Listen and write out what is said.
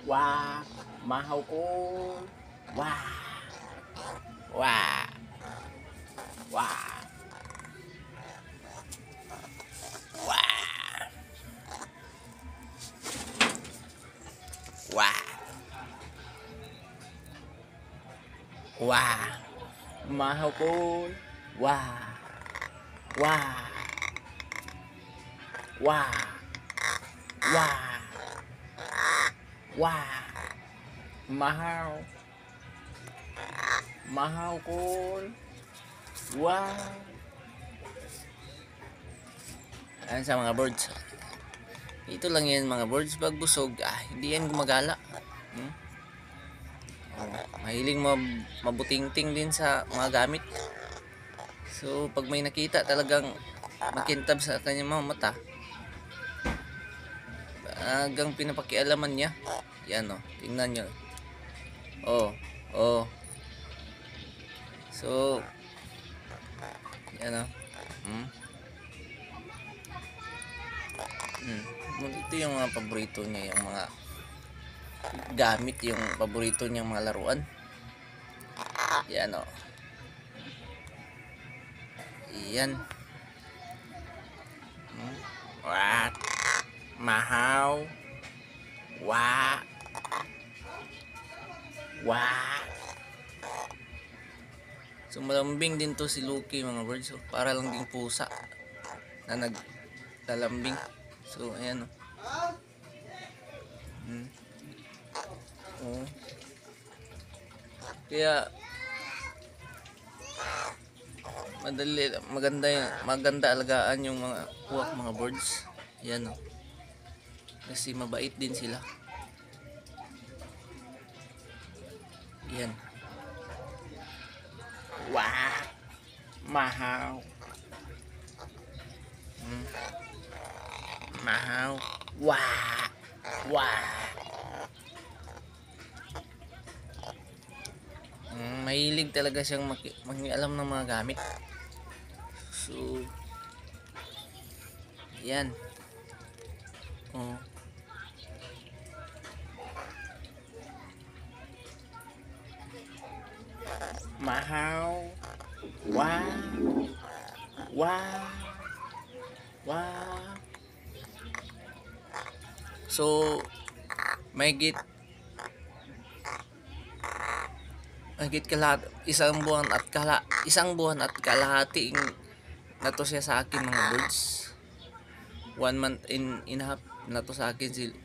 Wow, mahaw ko. Wow, wow, wow, wow, wow, wow, mahaw ko. Wow, wow, wow, wow, wow, mahaw, mahaw ko. Wow. Ayan sa mga birds. Ito lang yan mga birds. Pag busog, hindi yan gumagala. Mahiling mabutingting din sa mga gamit. So, pag may nakita talagang makintab sa kanyang mga mata, hanggang pinapakialaman niya. Yan o, tingnan nyo. Oh, oh. So, yan o. Ito yung mga paborito niya, yung mga gamit, yung paborito niyang mga laruan. Yan o. Yan. What? Mahaw. Wa. Wa. So malambing din to si Lucky mga birds. So, para lang ding pusa na naglalambing. So ayan o. Oh. Kaya maganda alagaan yung mga uwak, mga birds. Yan o. Kasi mabait din sila. Yan. Wow. Mahaw. Mahaw. Wow. Wow. Mahilig talaga siyang mangialam ng mga gamit. So, yan. Oh. Mahaw. Wow. Wow. Wow. So, mahigit isang buwan at kalahating na to siya sa akin mga birds. 1 month in half na to sa akin